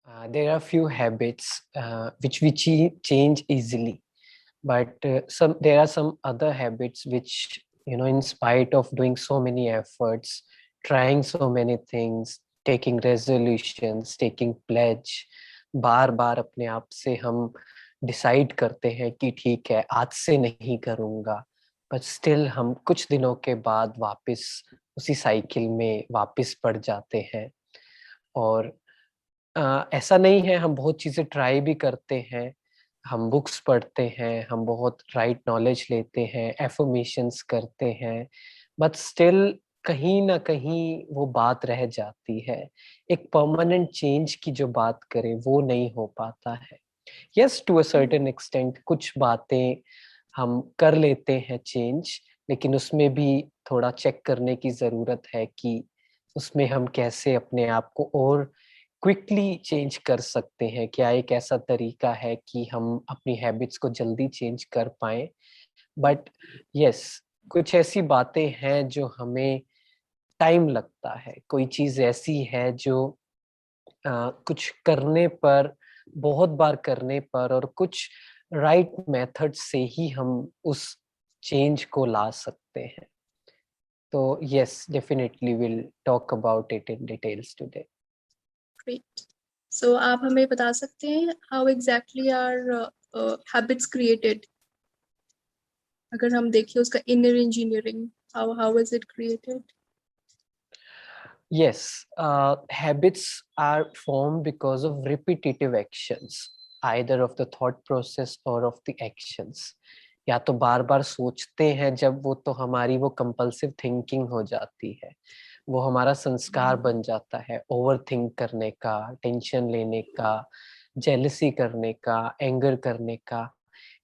There are few habits which we change easily, but there are some other habits which, in spite of doing so many efforts, trying so many things, taking resolutions, taking pledge, बार बार अपने आप से हम decide करते हैं कि ठीक है, आज से नहीं करूँगा, but still हम कुछ दिनों के बाद वापस उसी साइकिल में वापस पड़ जाते हैं। और ऐसा नहीं है, हम बहुत चीज़ें ट्राई भी करते हैं, हम बुक्स पढ़ते हैं, हम बहुत राइट नॉलेज लेते हैं, एफर्मेशंस करते हैं, बट स्टिल कहीं न कहीं वो बात रह जाती है। एक परमानेंट चेंज की जो बात करें वो नहीं हो पाता है। Yes, to a certain extent कुछ बातें हम कर लेते हैं चेंज, लेकिन उसमें भी थोड़ा चेक करने की ज़रूरत है कि उसमें हम कैसे अपने आप को और क्विकली चेंज कर सकते हैं। क्या एक ऐसा तरीका है कि हम अपनी हैबिट्स को जल्दी चेंज कर पाएँ? बट यस, कुछ ऐसी बातें हैं जो हमें टाइम लगता है। कोई चीज़ ऐसी है जो कुछ करने पर, बहुत बार करने पर और कुछ राइट मेथड से ही हम उस चेंज को ला सकते हैं। तो yes, definitely will talk about it in details today. Great. So आप हमें बता सकते हैं how exactly are habits created? अगर हम देखें उसका inner engineering, how is it created? Yes, habits are formed because of repetitive actions, either of the thought process or of the actions. या तो बार बार सोचते हैं जब वो, तो हमारी वो कंपल्सिव थिंकिंग हो जाती है, वो हमारा संस्कार बन जाता है ओवर थिंक करने का, टेंशन लेने का, जेलसी करने का, एंगर करने का,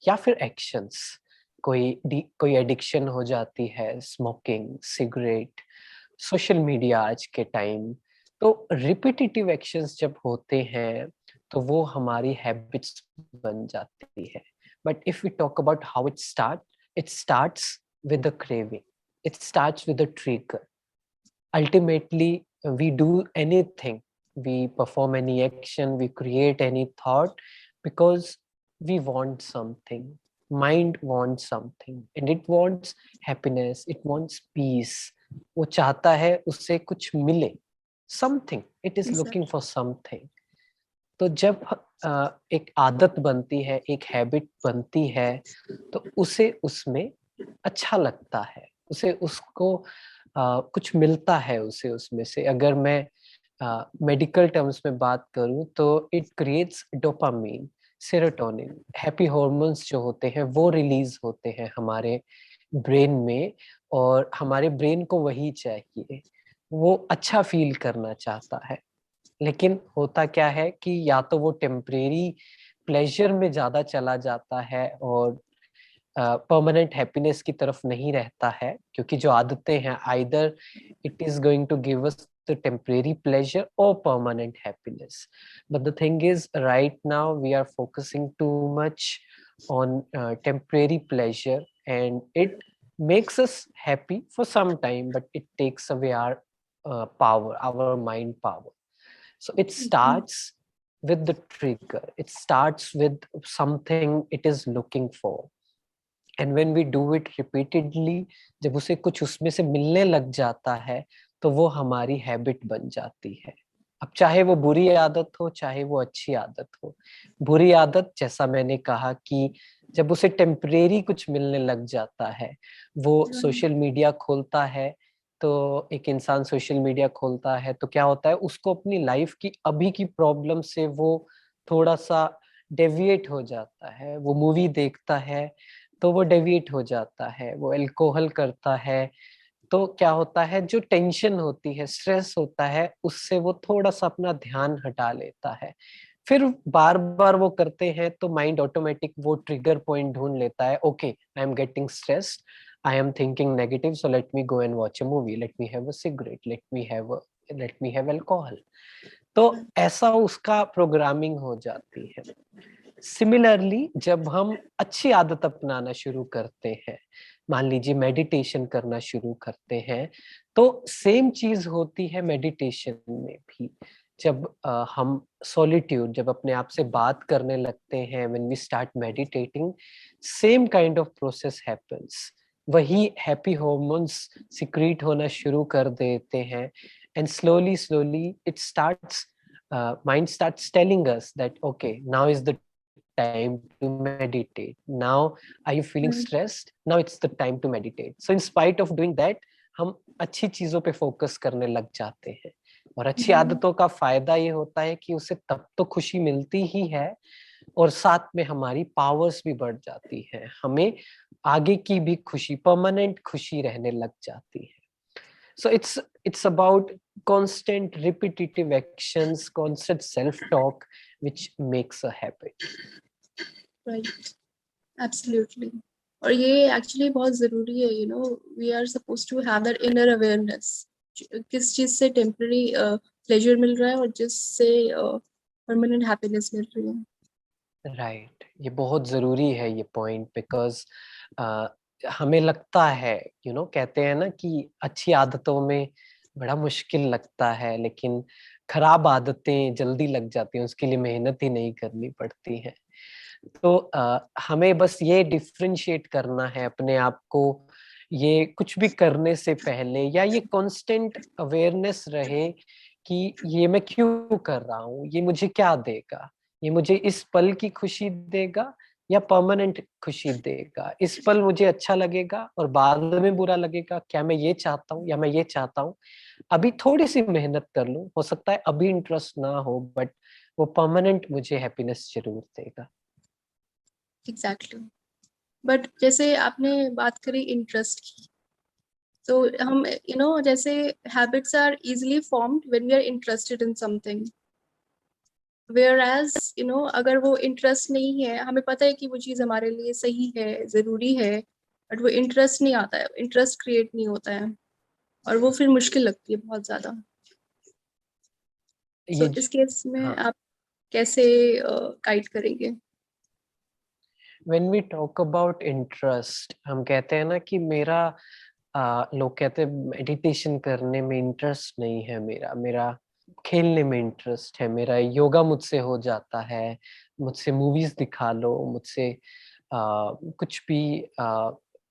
या फिर एक्शंस। कोई एडिक्शन हो जाती है, स्मोकिंग, सिगरेट, सोशल मीडिया आज के टाइम। तो रिपीटिटिव एक्शंस जब होते हैं तो वो हमारी हैबिट्स बन जाती है। But if we talk about how it starts with the craving, it starts with the trigger. Ultimately, we do anything, we perform any action, we create any thought because we want something. Mind wants something and it wants happiness, it wants peace. वो चाहता है उससे कुछ मिले, something, it is looking for something. तो जब एक आदत बनती है, एक हैबिट बनती है, तो उसे उसमें अच्छा लगता है, उसे उसको कुछ मिलता है उसे उसमें से। अगर मैं मेडिकल टर्म्स में बात करूं तो it creates dopamine, serotonin, happy hormones जो होते हैं वो रिलीज होते हैं हमारे ब्रेन में। और हमारे ब्रेन को वही चाहिए, वो अच्छा फील करना चाहता है। लेकिन होता क्या है कि या तो वो टेम्परेरी प्लेजर में ज्यादा चला जाता है और परमानेंट हैप्पीनेस की तरफ नहीं रहता है, क्योंकि जो आदतें हैं either it is going to give us the temporary pleasure और permanent happiness. But the thing is right now we are focusing too much on temporary pleasure, and it makes us happy for some time, but it takes away our power, our mind power. So it starts with the trigger, it starts with something it is looking for, and when we do it repeatedly, जब उसे कुछ उसमें से मिलने लग जाता है तो वो हमारी हैबिट बन जाती है। अब चाहे वो बुरी आदत हो, चाहे वो अच्छी आदत हो। बुरी आदत, जैसा मैंने कहा कि जब उसे टेम्परेरी कुछ मिलने लग जाता है, वो सोशल मीडिया खोलता है, तो एक इंसान सोशल मीडिया खोलता है तो क्या होता है, उसको अपनी लाइफ की अभी की प्रॉब्लम से वो थोड़ा सा डेविएट हो जाता है। वो मूवी देखता है तो वो डेविएट हो जाता है, वो अल्कोहल करता है तो क्या होता है, जो टेंशन होती है, स्ट्रेस होता है, उससे वो थोड़ा सा अपना ध्यान हटा लेता है। फिर बार बार वो करते हैं तो माइंड ऑटोमेटिक वो ट्रिगर पॉइंट ढूंढ लेता है। Okay, I am getting stressed, I am thinking negative, so let me go and watch a movie, let me have a cigarette, let me have alcohol. तो ऐसा उसका प्रोग्रामिंग हो जाती है। सिमिलरली जब हम अच्छी आदत अपनाना शुरू करते हैं, मान लीजिए मेडिटेशन करना शुरू करते हैं, तो सेम चीज होती है मेडिटेशन में भी। जब हम सॉलिट्यूड, जब अपने आप से बात करने लगते हैं, when we start meditating, same kind of process happens. वही हैप्पी हार्मोन्स सिक्रीट होना शुरू कर देते हैं, and slowly slowly it starts, mind starts telling us that okay, now is the time to meditate. Now are you feeling Hmm. stressed? Now it's the time to meditate. So in spite of doing that, हम अच्छी चीजों पे focus करने लग जाते हैं। और अच्छी आदतों का फायदा ये होता है कि उससे तब तो खुशी मिलती ही है, और साथ में हमारी पावर्स भी बढ़ जाती है, हमें आगे की भी खुशी, परमानेंट खुशी रहने लग जाती है। So it's about constant repetitive actions, constant self talk, which makes a habit. Right. Absolutely. और ये एक्चुअली बहुत जरूरी है, you know, we are suppose to have that inner awareness, किस चीज से टेम्पररी प्लेजर मिल रहा है और जिससे परमानेंट हैप्पीनेस मिल रही है। राइट, ये बहुत जरूरी है ये पॉइंट, बिकॉज हमें लगता है, कहते हैं ना कि अच्छी आदतों में बड़ा मुश्किल लगता है, लेकिन खराब आदतें जल्दी लग जाती हैं, उसके लिए मेहनत ही नहीं करनी पड़ती है। तो हमें बस ये डिफरेंशिएट करना है अपने आप को, ये कुछ भी करने से पहले, या ये कांस्टेंट अवेयरनेस रहे कि ये मैं क्यों कर रहा हूँ, ये मुझे क्या देगा, ये मुझे इस पल की खुशी देगा या परमानेंट खुशी देगा, इस पल मुझे अच्छा लगेगा और बाद में बुरा लगेगा, क्या मैं ये चाहता हूँ या मैं ये चाहता हूँ। अभी थोड़ी सी मेहनत कर लूं, हो सकता है अभी इंटरेस्ट ना हो, बट वो परमानेंट मुझे हैप्पीनेस जरूर देगा। एग्जैक्टली। बट जैसे आपने बात करी इंटरेस्ट की, तो हम यू नो जैसे habits are easily formed when we are interested in something, whereas you know अगर वो इंटरेस्ट नहीं है, हमें पता है कि वो चीज़ हमारे लिए सही है, ज़रूरी है, बट वो इंटरेस्ट नहीं आता है, इंटरेस्ट क्रिएट नहीं होता है, और वो फिर मुश्किल लगती है बहुत ज़्यादा। सो ये इस केस में हाँ, आप कैसे गाइड करेंगे? When we talk about interest, हम कहते हैं ना कि मेरा लोग कहते हैं मेडिटेशन करने में इंटरेस्ट नहीं है, मेरा मेरा खेलने में इंटरेस्ट है, मेरा योगा मुझसे हो जाता है, मुझसे मूवीज दिखा लो, मुझसे कुछ भी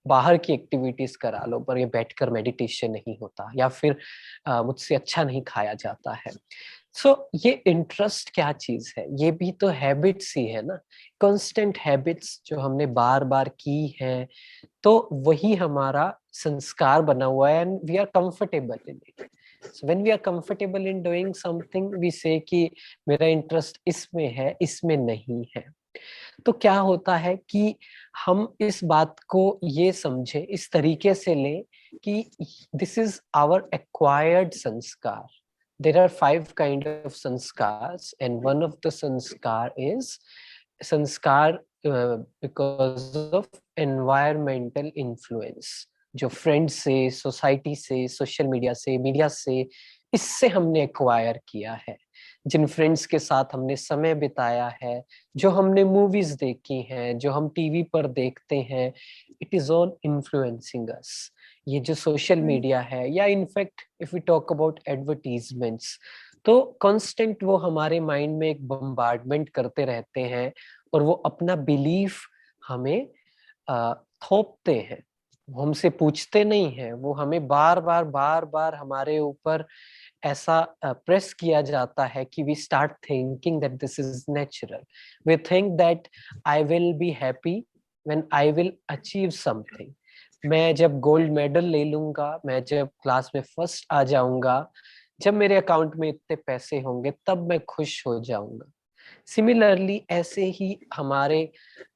बाहर की एक्टिविटीज करा लो, पर ये बैठकर मेडिटेशन नहीं होता, या फिर मुझसे अच्छा नहीं खाया जाता है। सो ये इंटरेस्ट क्या चीज है? ये भी तो हैबिट्स ही है ना, कांस्टेंट हैबिट्स जो हमने बार बार की है, तो वही हमारा संस्कार बना हुआ है, and we are comfortable in it. So when we are comfortable in doing something, we say कि मेरा इंटरेस्ट इसमें है, इसमें नहीं है। तो क्या होता है कि हम इस बात को ये समझे, इस तरीके से लें कि दिस इज आवर एक्वायर्ड संस्कार। There are 5 kind of sanskars, and one of the sanskar is sanskar because of environmental influence, जो फ्रेंड्स से, सोसाइटी से, सोशल मीडिया से इससे हमने एक्वायर किया है, जिन फ्रेंड्स के साथ हमने समय बिताया है, जो हमने मूवीज देखी हैं, जो हम टीवी पर देखते हैं, it is all influencing us. ये जो सोशल मीडिया है, या in fact if we talk about advertisements, तो कांस्टेंट वो हमारे माइंड में एक बम्बार्डमेंट करते रहते हैं, और वो अपना बिलीफ हमें थोपते हैं। वो हमसे पूछते नहीं हैं, वो हमें बार बार हमारे ऊपर ऐसा प्रेस किया जाता है कि we start thinking that this is natural. We think that I will be happy when I will achieve something. मैं जब गोल्ड मेडल ले लूंगा, मैं जब क्लास में फर्स्ट आ जाऊंगा, जब मेरे अकाउंट में इतने पैसे होंगे, तब मैं खुश हो जाऊंगा। सिमिलरली ऐसे ही हमारे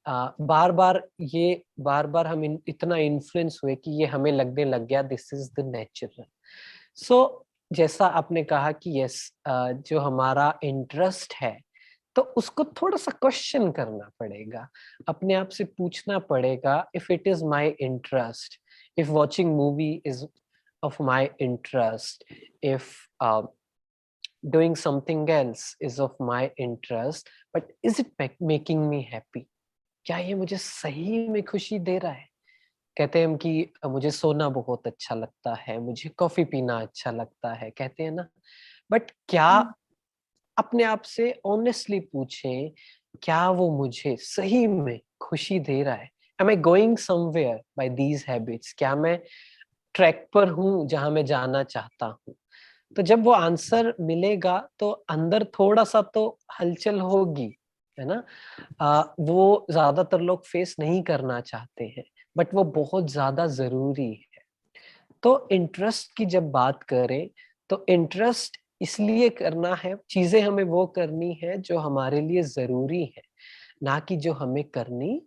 बार बार हम इतना इन्फ्लुएंस हुए कि ये हमें लगने लग गया दिस इज द नेचुरल। सो जैसा आपने कहा कि यस, जो हमारा इंटरेस्ट है, तो उसको थोड़ा सा क्वेश्चन करना पड़ेगा, अपने आप से पूछना पड़ेगा, if it is my interest, if watching movie is of my interest, if doing something else is of my interest, but is it making me happy? क्या ये मुझे सही में खुशी दे रहा है? कहते हैं हम कि मुझे सोना बहुत अच्छा लगता है, मुझे कॉफी पीना अच्छा लगता है, कहते हैं ना, बट क्या अपने आप से ऑनेस्टली पूछें, क्या वो मुझे सही में खुशी दे रहा है? Am I going somewhere by these habits? क्या मैं ट्रैक पर हूँ जहां मैं जाना चाहता हूँ? तो जब वो आंसर मिलेगा तो अंदर थोड़ा सा तो हलचल होगी, है ना? वो ज्यादातर लोग फेस नहीं करना चाहते हैं, बट वो बहुत ज्यादा जरूरी है। तो इंटरेस्ट की जब बात करें, तो इंटरेस्ट इसलिए करना है, चीजें हमें वो करनी है जो हमारे लिए जरूरी है, ना कि जो हमें करनी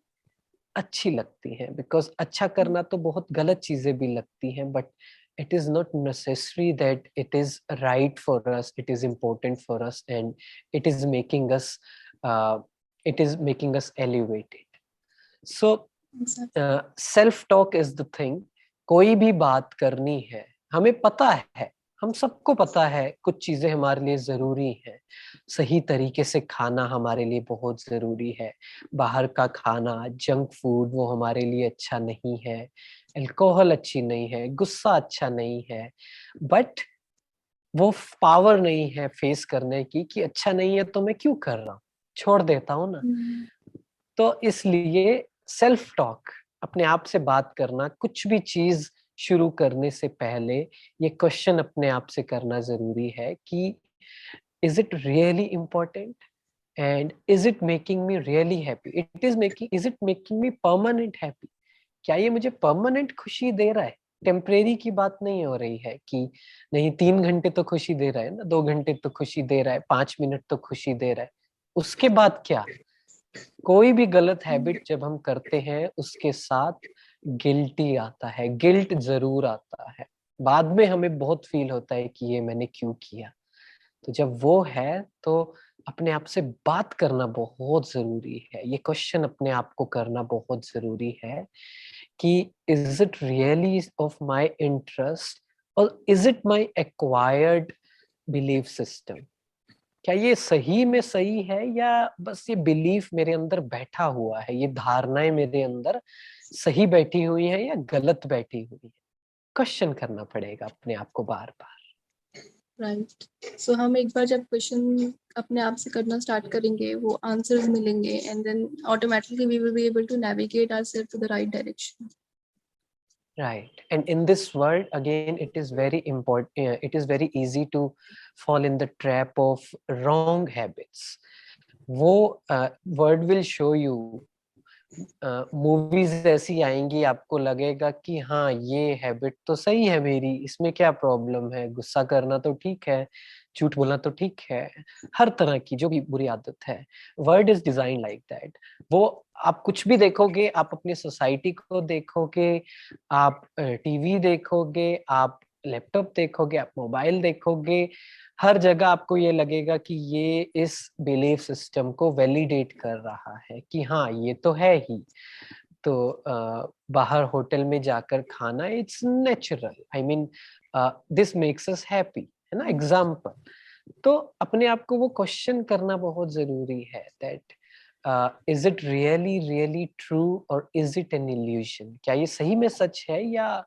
अच्छी लगती हैं। बिकॉज अच्छा करना तो बहुत गलत चीजें भी लगती हैं, but it is not necessary that it is right for us, it is important for us, and it is making us uh, elevated. So Exactly. Self talk is the thing. कोई भी बात करनी है, हमें पता है, हम सबको पता है कुछ चीजें हमारे लिए जरूरी हैं। सही तरीके से खाना हमारे लिए बहुत जरूरी है। बाहर का खाना, जंक फूड, वो हमारे लिए अच्छा नहीं है। अल्कोहल अच्छी नहीं है, गुस्सा अच्छा नहीं है। बट वो पावर नहीं है फेस करने की कि अच्छा नहीं है तो मैं क्यों कर रहा हूँ, छोड़ देता हूँ ना। Mm, तो इसलिए सेल्फ टॉक, अपने आप से बात करना, कुछ भी चीज शुरू करने से पहले ये क्वेश्चन अपने आप से करना जरूरी है कि is it really important, and is it making me really happy, is it making me permanent happy? क्या ये मुझे परमानेंट खुशी दे रहा है? टेम्परेरी की बात नहीं हो रही है कि नहीं 3 घंटे तो खुशी दे रहा है ना, 2 घंटे तो खुशी दे रहा है, 5 मिनट तो खुशी दे रहा है, उसके बाद क्या? कोई भी गलत हैबिट जब हम करते हैं उसके साथ गिल्टी आता है, गिल्ट जरूर आता है। बाद में हमें बहुत फील होता है कि ये मैंने क्यों किया। तो जब वो है तो अपने आप से बात करना बहुत जरूरी है, ये क्वेश्चन अपने आप को करना बहुत जरूरी है कि is it really of my interest, और is it my acquired belief system? क्या ये सही में सही है, या बस ये बिलीफ मेरे अंदर बैठा हुआ है, ये धारणाएं मेरे अंदर सही बैठी हुई है या गलत बैठी हुई है? क्वेश्चन करना पड़ेगा अपने आप को बार बार। right. So हम एक बार जब क्वेश्चन अपने आप से करना स्टार्ट करेंगे, वो आंसर्स मिलेंगे, and then automatically we will be able to navigate ourselves to the right direction. Right. And in this world, again, it is very important, it is very easy to fall in the trap of wrong habits. वो word will show you, movies ऐसी आएंगी, आपको लगेगा कि हाँ ये habit तो सही है मेरी, इसमें क्या प्रॉब्लम है, गुस्सा करना तो ठीक है, झूठ बोलना तो ठीक है, हर तरह की जो भी बुरी आदत है, word is design like that. वो आप कुछ भी देखोगे, आप अपनी सोसाइटी को देखोगे, आप टीवी देखोगे, आप लैपटॉप देखोगे, आप मोबाइल देखोगे, हर जगह आपको ये लगेगा कि ये इस बिलीफ सिस्टम को वैलिडेट कर रहा है कि हाँ ये तो है ही। तो बाहर होटल में जाकर खाना, it's natural, I mean this makes us happy, है ना, एग्जाम्पल। तो अपने आप को वो क्वेश्चन करना बहुत जरूरी है that is it really really true, और इज इट एन इल्यूजन? क्या ये सही में सच है, या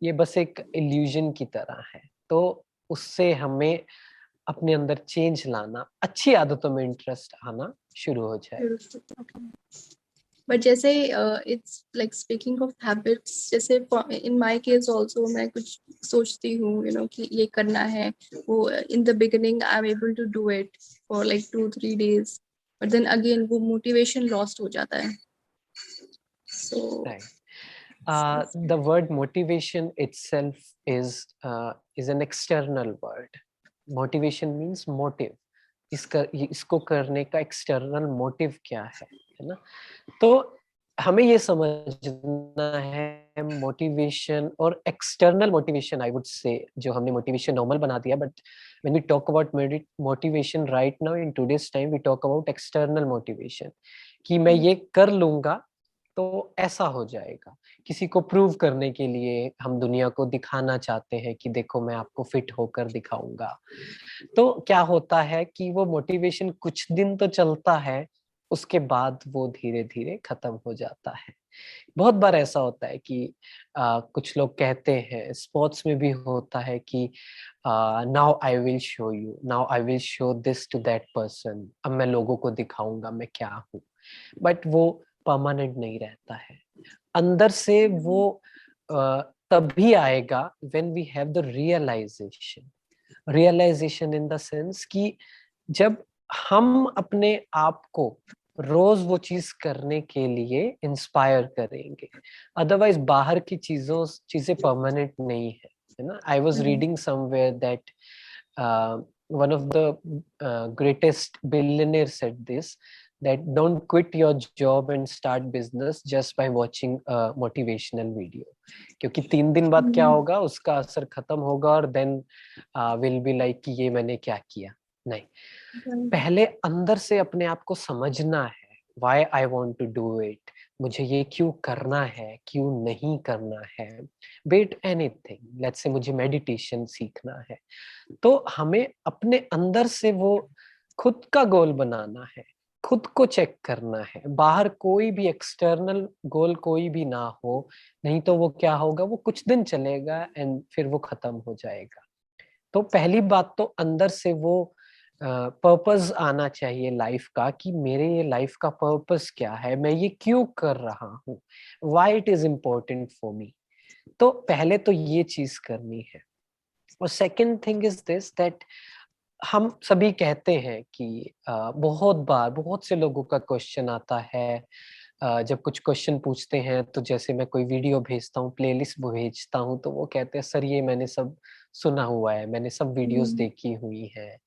ये बस एक इल्यूजन की तरह है? तो उससे हमें अपने अंदर चेंज लाना, अच्छी आदतों में इंटरेस्ट आना शुरू हो जाए। Beautiful. Okay. बट जैसे it's like speaking of habits, जैसे इन माय केस आल्सो मैं कुछ सोचती हूँ कि ये करना है, वो in the beginning I am able to do it for like 2-3 days, but then again वो मोटिवेशन लॉस्ट हो जाता है। So right. The word motivation itself is an external word. Motivation means motive. इसको करने का एक्सटर्नल मोटिव क्या है ना? तो हमें ये समझना है मोटिवेशन और external motivation, I would say, जो हमने मोटिवेशन नॉर्मल बना दिया, but when we talk about motivation right now in today's time, we talk about external motivation, कि मैं ये कर लूंगा तो ऐसा हो जाएगा। किसी को प्रूव करने के लिए हम दुनिया को दिखाना चाहते हैं कि देखो मैं आपको फिट होकर दिखाऊंगा। तो क्या होता है कि वो मोटिवेशन कुछ दिन तो चलता है, उसके बाद वो धीरे धीरे खत्म हो जाता है। बहुत बार ऐसा होता है कि कुछ लोग कहते हैं, स्पोर्ट्स में भी होता है कि now I will show you, now I will show this to that person, अब मैं लोगों को दिखाऊंगा मैं क्या हूँ। बट वो परमानेंट नहीं रहता है। अंदर से वो तभी आएगा when we have the realisation. Realisation in the sense कि जब हम अपने आप को रोज वो चीज करने के लिए इंस्पायर करेंगे। अदरवाइज बाहर की चीजें परमानेंट नहीं है ना। I was reading somewhere that one of the greatest billionaire said this, that don't quit your job and start business just by watching a motivational video, क्योंकि 3 दिन बाद क्या होगा, उसका असर खत्म होगा और देन विल बी लाइक कि ये मैंने क्या किया। नहीं, पहले अंदर से अपने आप को समझना है, why I want to do it, मुझे ये क्यों करना है, क्यों नहीं करना है। बेट एनीथिंग, लेट्स से मुझे मेडिटेशन सीखना है, तो हमें अपने अंदर से वो खुद का गोल बनाना है, खुद को चेक करना है। बाहर कोई भी एक्सटर्नल गोल कोई भी ना हो, नहीं तो वो क्या होगा, वो कुछ दिन चलेगा एंड फिर वो खत्म हो जाएगा। तो पहली बात तो अंदर से वो पर्पस आना चाहिए लाइफ का, कि मेरे ये लाइफ का पर्पस क्या है, मैं ये क्यों कर रहा हूँ, why it is important for me. तो पहले तो ये चीज करनी है। और second thing is this, that हम सभी कहते हैं कि बहुत बार बहुत से लोगों का क्वेश्चन आता है, जब कुछ क्वेश्चन पूछते हैं तो जैसे मैं कोई वीडियो भेजता हूँ, प्लेलिस्ट भेजता हूँ, तो वो कहते हैं सर ये मैंने सब सुना हुआ है, मैंने सब वीडियोस देखी हुई है,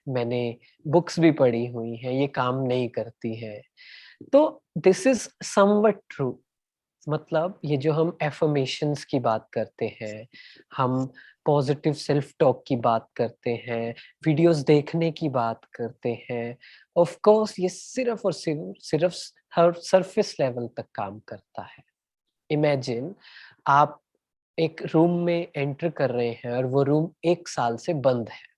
मैंने बुक्स भी पढ़ी हुई हैं, ये काम नहीं करती है। तो दिस इज समवट ट्रू। मतलब ये जो हम एफर्मेशंस की बात करते हैं, हम पॉजिटिव सेल्फ टॉक की बात करते हैं, वीडियोस देखने की बात करते हैं, ऑफ कोर्स ये सिर्फ और सिर्फ सरफेस लेवल तक काम करता है। इमेजिन आप एक रूम में एंटर कर रहे हैं और वो रूम 1 साल से बंद है।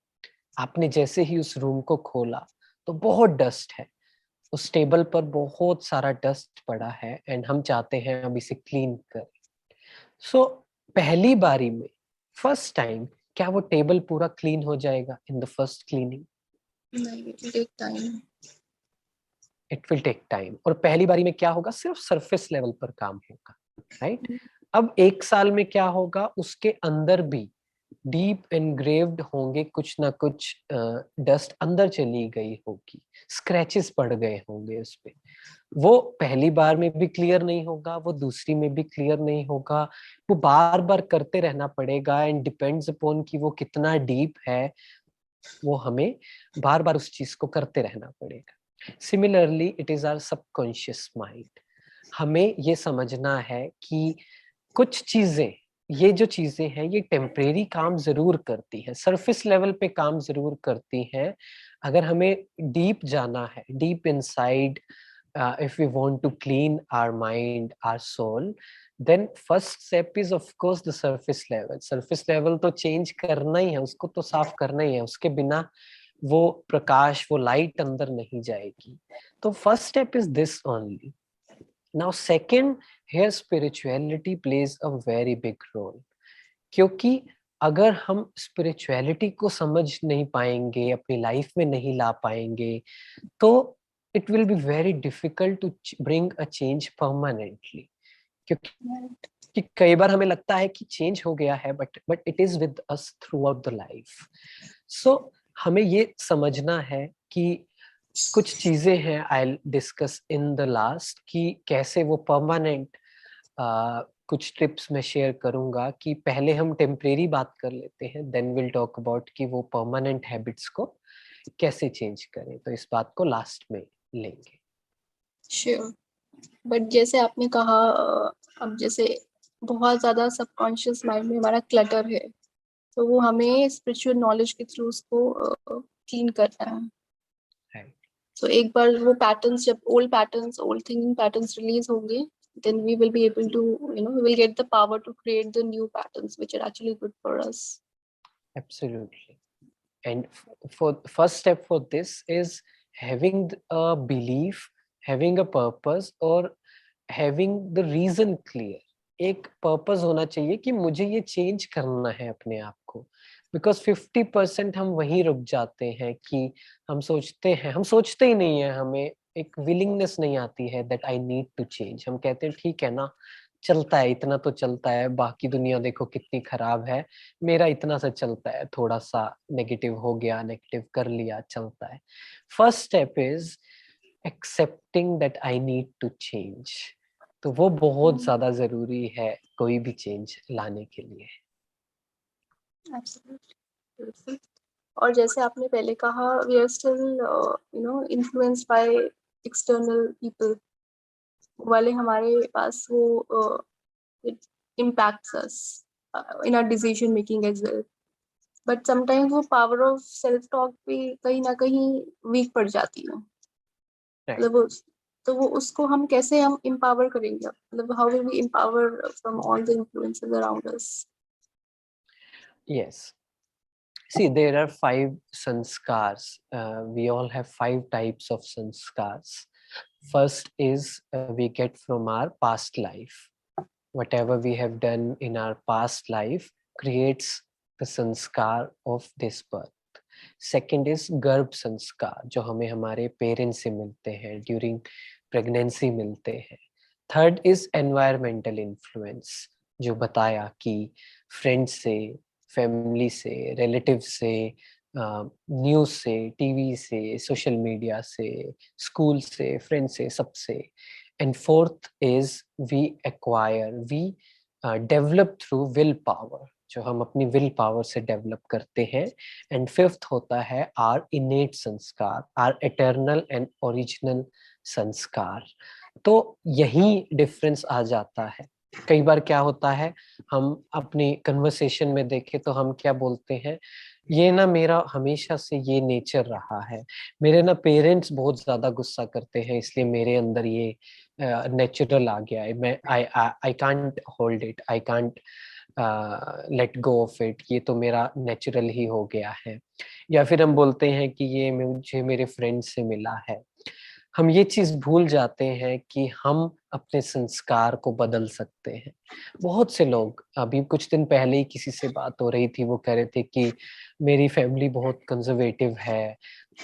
आपने जैसे ही उस रूम को खोला तो बहुत डस्ट है, उस टेबल पर बहुत सारा डस्ट पड़ा है एंड हम चाहते हैं अब इसे क्लीन करें। सो पहली बारी में, फर्स्ट टाइम, क्या वो टेबल पूरा क्लीन हो जाएगा इन द फर्स्ट क्लीनिंग? नहीं, it will take time. It will take time. और पहली बारी में क्या होगा, सिर्फ सरफेस लेवल पर काम होगा, राइट। अब 1 साल में क्या होगा, उसके अंदर भी डीप एनग्रेव्ड होंगे, कुछ ना कुछ डस्ट अंदर चली गई होगी, स्क्रैचेस पड़ गए होंगे उस पे। वो पहली बार में भी क्लियर नहीं होगा, वो दूसरी में भी क्लियर नहीं होगा, वो बार बार करते रहना पड़ेगा एंड डिपेंड्स अपॉन कि वो कितना डीप है, वो हमें बार बार उस चीज को करते रहना पड़ेगा। Similarly it is our subconscious mind. हमें ये समझना है कि कुछ चीजें, ये जो चीजें हैं ये टेम्परेरी काम जरूर करती है, सरफेस लेवल पे काम जरूर करती हैं। अगर हमें डीप जाना है, deep inside, if we want to clean our mind, our soul, then first step is of course the surface level. Surface level तो change करना ही है, उसको तो साफ करना ही है, उसके बिना वो प्रकाश, वो लाइट अंदर नहीं जाएगी। तो first step is this only. Now second, here spirituality plays a very big role. क्योंकि अगर हम स्पिरिचुअलिटी को समझ नहीं पाएंगे, अपनी लाइफ में नहीं ला पाएंगे, तो it will be very difficult to bring a change permanently. क्योंकि कई बार हमें लगता है कि चेंज हो गया है, but it is with us throughout the life. So हमें ये समझना है कि कुछ चीजें हैं, I discuss in the last, कि कैसे वो परमानेंट, कुछ टिप्स मैं शेयर करूंगा कि पहले हम टेम्परेरी बात कर लेते हैं, देन विल टॉक अबाउट कि वो परमानेंट हैबिट्स को कैसे चेंज करें। तो इस बात को लास्ट में लेंगे। श्योर। बट जैसे आपने कहा, अब जैसे बहुत ज्यादा सबकॉन्शियस माइंड में हमारा क्लटर है, तो वो हमें स्पिरिचुअल नॉलेज के थ्रू उसको क्लीन करना है। तो एक बार वो पैटर्न्स, जब ओल्ड थिंकिंग पैटर्न्स रिलीज होंगे, then we will be able to, we will get the power to create the new patterns which are actually good for us. Absolutely. And for first step for this is having a belief, having a purpose और having the region clear. एक purpose होना चाहिए कि मुझे ये change करना है अपने आप को। बिकॉज 50% हम वहीं रुक जाते हैं कि हम सोचते ही नहीं है, हमें एक विलिंगनेस नहीं आती है that I need to change. हम कहते हैं ठीक है ना, चलता है, इतना तो चलता है, बाकी दुनिया देखो कितनी खराब है, मेरा इतना सा चलता है, थोड़ा सा नेगेटिव हो गया, नेगेटिव कर लिया, चलता है। First step is accepting that I need to change. तो वो बहुत ज्यादा जरूरी है कोई भी चेंज लाने के लिए। एब्सोल्युटली। और जैसे आपने पहले कहा, we are still influenced by external people, वाले हमारे पास वो it impacts us in our decision making as well. But sometimes वो पावर ऑफ सेल्फ टॉक भी कहीं ना कहीं वीक पड़ जाती है। मतलब तो वो उसको हम कैसे हम empower करेंगे, मतलब how will we empower from all the influences around us? Yes. See, there are 5 sanskars. We all have 5 types of sanskars. First is we get from our past life. Whatever we have done in our past life creates the sanskar of this birth. Second is गर्भ संस्कार, जो हमें हमारे parents से मिलते हैं, during pregnancy मिलते हैं। थर्ड इज एनवायरमेंटल इन्फ्लुएंस, जो बताया कि फ्रेंड्स से, फैमिली से, रिलेटिव से, न्यूज से, टीवी से, सोशल मीडिया से, स्कूल से, फ्रेंड से, सबसे। And fourth is we acquire, we develop through will power, जो हम अपनी विल पावर से डेवलप करते हैं। एंड फिफ्थ होता है आर इनेट संस्कार, आर एटर्नल एंड ओरिजिनल संस्कार। तो यही डिफरेंस आ जाता है। कई बार क्या होता है, हम अपनी कन्वर्सेशन में देखें तो हम क्या बोलते हैं, ये ना मेरा हमेशा से ये नेचर रहा है, मेरे ना पेरेंट्स बहुत ज्यादा गुस्सा करते हैं इसलिए मेरे अंदर ये नेचुरल आ गया है, मैं I can't hold it, I can't let go of it, ये तो मेरा नेचुरल ही हो गया है। या फिर हम बोलते हैं कि ये मुझे मेरे फ्रेंड से मिला है। हम ये चीज भूल जाते हैं कि हम अपने संस्कार को बदल सकते हैं। बहुत से लोग, अभी कुछ दिन पहले ही किसी से बात हो रही थी, वो कह रहे थे कि मेरी फैमिली बहुत कंजर्वेटिव है,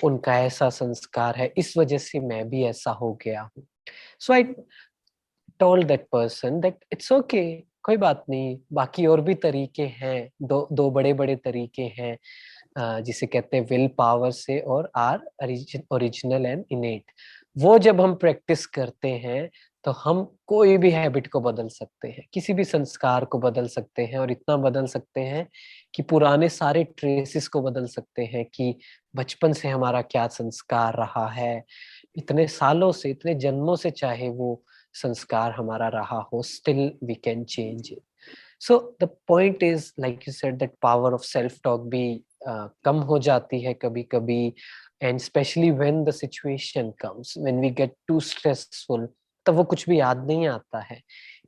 उनका ऐसा संस्कार है, इस वजह से मैं भी ऐसा हो गया हूँ। So I told that person that it's okay, कोई बात नहीं, बाकी और भी तरीके हैं, दो बड़े बड़े तरीके हैं, जिसे कहते हैं विल पावर से और आर ओरिजिनल एंड इनेट। वो जब हम प्रैक्टिस करते हैं तो हम कोई भी हैबिट को बदल सकते हैं, किसी भी संस्कार को बदल सकते हैं, और इतना बदल सकते हैं कि पुराने सारे ट्रेसेस को बदल सकते हैं कि बचपन से हमारा क्या संस्कार रहा है, इतने सालों से, इतने जन्मों से चाहे वो संस्कार हमारा रहा हो, still we can change it. So the point is like you said that power of self talk भी कम हो जाती है कभी कभी, and specially when the situation comes when we get to stressful, तब वो कुछ भी याद नहीं आता है।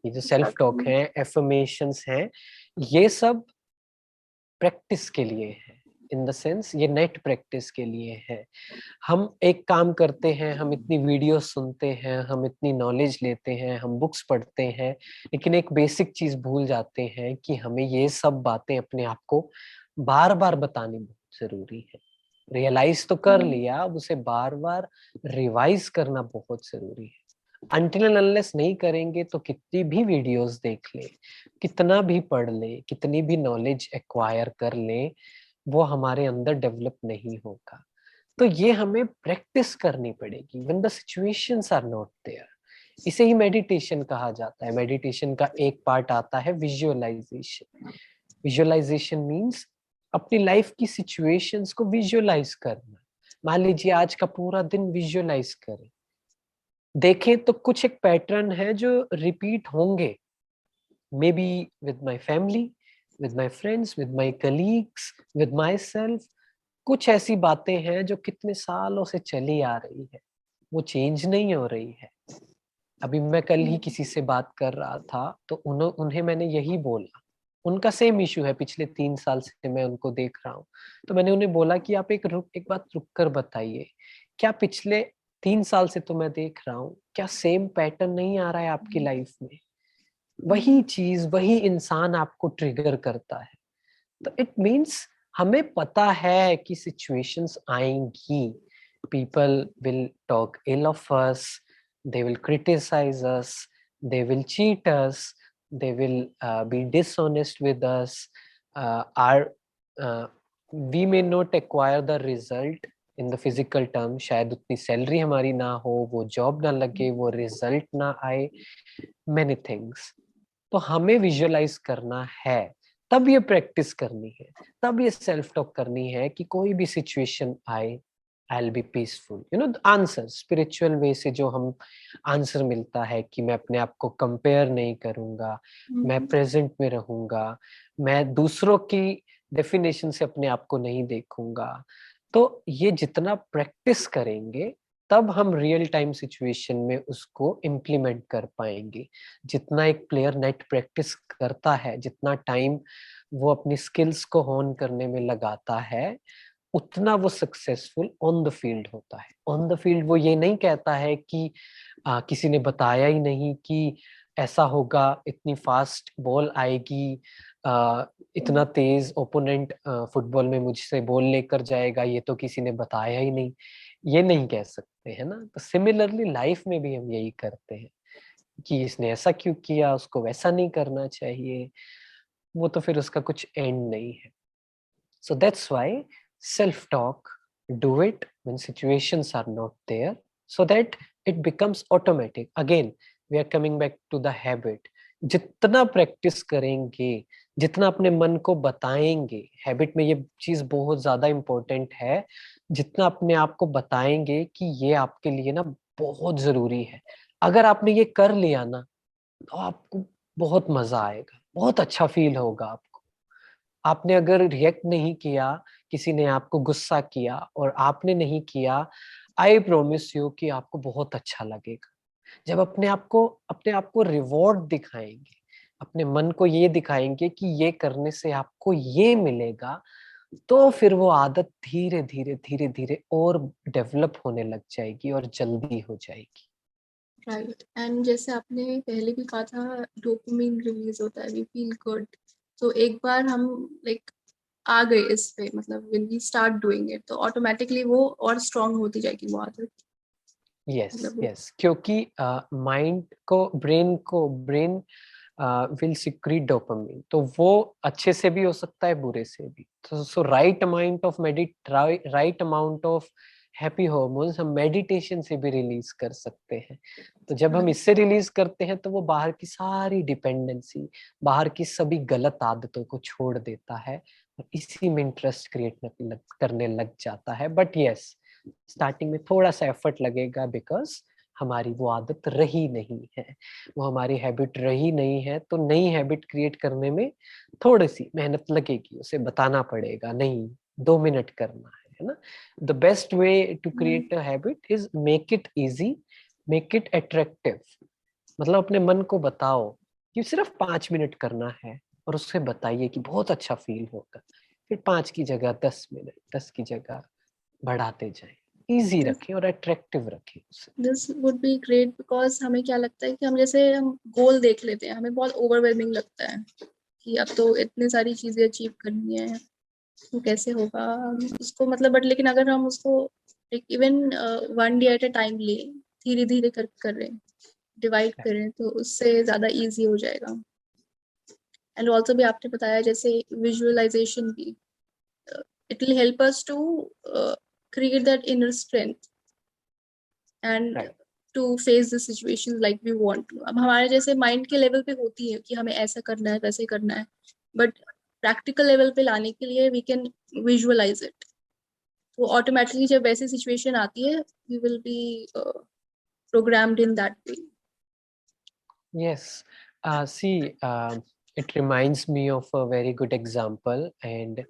ये जो सेल्फ टॉक Exactly. है, एफर्मेशंस हैं, ये सब प्रैक्टिस के लिए है, इन द सेंस ये नेट प्रैक्टिस के लिए है। हम एक काम करते हैं, हम इतनी वीडियो सुनते हैं, हम इतनी नॉलेज लेते हैं, हम बुक्स पढ़ते हैं, लेकिन एक बेसिक चीज भूल जाते हैं कि हमें ये सब बातें अपने आप को बार बार बतानी बहुत जरूरी है। रियलाइज तो कर लिया, अब उसे बार बार रिवाइज करना बहुत जरूरी है। अनटिल एंड अनलेस नहीं करेंगे तो कितनी भी वीडियोस देख ले, कितना भी पढ़ ले, कितनी भी नॉलेज एक्वायर कर ले, वो हमारे अंदर डेवलप नहीं होगा। तो ये हमें प्रैक्टिस करनी पड़ेगी when the situations are not there. इसे ही मेडिटेशन कहा जाता है। मेडिटेशन का एक पार्ट आता है विजुअलाइजेशन। विजुअलाइजेशन मींस अपनी लाइफ की सिचुएशंस को विजुअलाइज करना। मान लीजिए आज का पूरा दिन विजुअलाइज करें, देखें तो कुछ एक पैटर्न है जो रिपीट होंगे, may be with my family, with my friends, with my colleagues, with my self. कुछ ऐसी बातें हैं जो कितने सालों से चली आ रही है, वो चेंज नहीं हो रही है। अभी मैं कल ही किसी से बात कर रहा था तो उन्हें मैंने यही बोला, उनका सेम इशू है, पिछले 3 साल से मैं उनको देख रहा हूँ। तो मैंने उन्हें बोला कि आप एक बात रुक कर बताइए, क्या पिछले 3 साल से तो मैं देख रहा हूँ, क्या सेम पैटर्न नहीं आ रहा है आपकी लाइफ में? वही चीज, वही इंसान आपको ट्रिगर करता है। तो इट मीन्स हमें पता है कि सिचुएशंस आएंगी, people will talk ill of us, they will criticize us, they will cheat us, they will be dishonest with us, our we may not acquire the result in the physical term, शायद उतनी salary हमारी ना हो, वो job ना लगे, वो result ना आए, many things। तो हमें विजुअलाइज करना है, तब ये प्रैक्टिस करनी है, तब ये सेल्फ टॉक करनी है कि कोई भी सिचुएशन आए, आई will be peaceful. You know answer spiritual way से जो हम आंसर मिलता है कि मैं अपने आप को कंपेयर नहीं करूंगा, मैं प्रेजेंट में रहूंगा, मैं दूसरों की डेफिनेशन से अपने आप को नहीं देखूंगा। तो ये जितना प्रैक्टिस करेंगे तब हम रियल टाइम सिचुएशन में उसको इम्प्लीमेंट कर पाएंगे। जितना एक प्लेयर नेट प्रैक्टिस करता है, जितना टाइम वो अपनी स्किल्स को होन करने में लगाता है, उतना वो सक्सेसफुल ऑन द फील्ड होता है। ऑन द फील्ड वो ये नहीं कहता है कि किसी ने बताया ही नहीं कि ऐसा होगा, इतनी फास्ट बॉल आएगी, इतना तेज ओपोनेंट फुटबॉल में मुझसे बॉल लेकर जाएगा, ये तो किसी ने बताया ही नहीं, ये नहीं कह सकते है ना। तो सिमिलरली लाइफ में भी हम यही करते हैं कि इसने ऐसा क्यों किया, उसको वैसा नहीं करना चाहिए, वो तो फिर उसका कुछ एंड नहीं है। So that's why self talk, do it when situations are not there, so that it becomes automatic. Again we are coming back to the habit. जितना प्रैक्टिस करेंगे, जितना अपने मन को बताएंगे, हैबिट में ये चीज बहुत ज्यादा इंपॉर्टेंट है, जितना अपने आप को बताएंगे कि ये आपके लिए ना बहुत जरूरी है, अगर आपने ये कर लिया ना, तो आपको बहुत मजा आएगा, बहुत अच्छा फील होगा आपको। आपने अगर रिएक्ट नहीं किया, किसी ने आपको गुस्सा किया और आपने नहीं किया, आई प्रोमिस यू कि आपको बहुत अच्छा लगेगा। जब अपने आप को रिवॉर्ड दिखाएंगे, अपने मन को ये दिखाएंगे कि ये करने से आपको ये मिलेगा, तो फिर वो आदत धीरे धीरे धीरे धीरे और डेवलप होने लग जाएगी और जल्दी हो जाएगी। राइट। एंड जैसे आपने पहले भी कहा था, डोपामिन रिलीज होता है, वी फील गुड। तो एक बार हम लाइक आ गए इस पे, मतलब when we start doing it, तो ऑटोमेटिकली वो और स्ट्रांग होती जाएगी वो आदत। यस मतलब यस, क्योंकि ब्रेन विल सिक्रीट डोपामिन, तो वो अच्छे से भी हो सकता है, बुरे से भी। तो so right amount of right amount of happy hormones हम मेडिटेशन से भी रिलीज कर सकते हैं। तो जब हम इससे रिलीज करते हैं तो वो बाहर की सारी डिपेंडेंसी, बाहर की सभी गलत आदतों को छोड़ देता है और इसी में इंटरेस्ट क्रिएट करने लग जाता है। बट यस, स्टार्टिंग में थोड़ा सा एफर्ट लगेगा, बिकॉज हमारी वो आदत रही नहीं है, वो हमारी हैबिट रही नहीं है। तो नई हैबिट क्रिएट करने में थोड़ी सी मेहनत लगेगी, उसे बताना पड़ेगा, नहीं 2 मिनट करना है ना। The best way to create a habit is make it easy, make it attractive. मतलब अपने मन को बताओ कि सिर्फ 5 मिनट करना है, और उससे बताइए कि बहुत अच्छा फील होगा। फिर 5 की जगह 10 मिनट, 10 की जगह बढ़ाते जाएं। इजी रखें और अट्रैक्टिव रखें उसे। This would be great, because हमें क्या लगता है कि हम गोल देख लेते हैं, हमें बहुत ओवरवेलमिंग लगता है कि अब तो इतनी सारी चीजें अचीव करनी है, तो कैसे होगा उसको, मतलब। बट लेकिन अगर हम उसको even 1 day at a time ले, धीरे धीरे कर करें, डिवाइड करें, तो उससे ज्यादा इजी हो जाएगा। एंड ऑल्सो भी आपने बताया जैसे विजुअलाइजेशन भी, it will help us to create that inner strength and right. to face the situation like we want to। अब हमारे जैसे माइंड के लेवल पे होती है कि हमें ऐसा करना है, वैसे करना है, बट प्रैक्टिकल लेवल पे लाने के लिए वी कैन विजुअलाइज इट। तो ऑटोमेटिकली जब वैसी सिचुएशन आती है, we will be programmed in that way. Yes. See, it reminds me of a very good example, and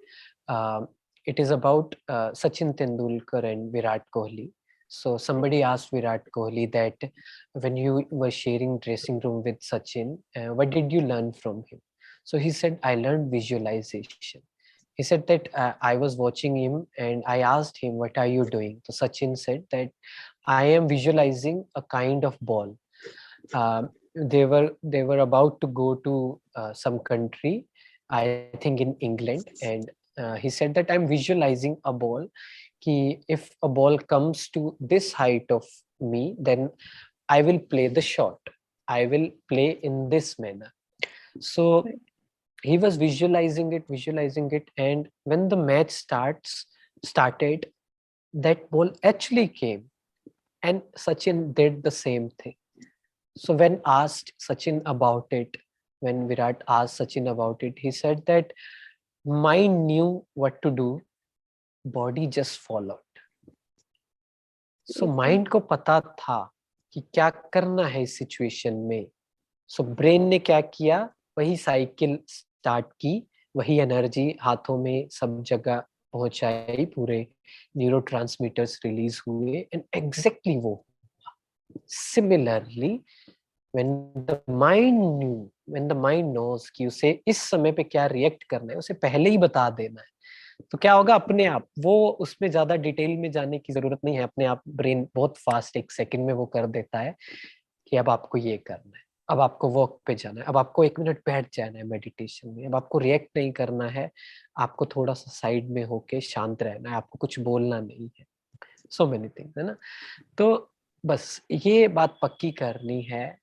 it is about Sachin Tendulkar and Virat Kohli. So somebody asked Virat Kohli that when you were sharing dressing room with Sachin, what did you learn from him? So he said, I learned visualization. he said that I was watching him and I asked him, what are you doing? So Sachin said that I am visualizing a kind of ball. They were about to go to some country, I think in England, and he said that I'm visualizing a ball, ki if a ball comes to this height of me, then I will play the shot, I will play in this manner. So Right. he was visualizing it, and when the match started, that ball actually came, and Sachin did the same thing. So when asked Sachin about it, when Virat asked Sachin about it, he said that mind knew what to do, body just followed. So mind को पता था कि क्या करना है इस situation में. So brain ने क्या किया, वही साइकिल स्टार्ट की, वही एनर्जी हाथों में सब जगह पहुंचाई, पूरे न्यूरोट्रांसमीटर्स रिलीज हुए, एंड एग्जैक्टली वो. Similarly when the mind knows कि उसे इस समय पे क्या रिएक्ट करना है, उसे पहले ही बता देना है, तो क्या होगा, अपने आप वो उसमें ज्यादा डिटेल में जाने की जरूरत नहीं है, अपने आप ब्रेन बहुत फास्ट 1 सेकंड में वो कर देता है कि अब आपको ये करना है, अब आपको वॉक पे जाना है, अब आपको 1 मिनट बैठ जाना है मेडिटेशन में, अब आपको रिएक्ट नहीं करना है, आपको थोड़ा सा साइड में होके शांत रहना है, आपको कुछ बोलना नहीं है. सो मेनी थिंग्स, है ना. तो बस ये बात पक्की करनी है,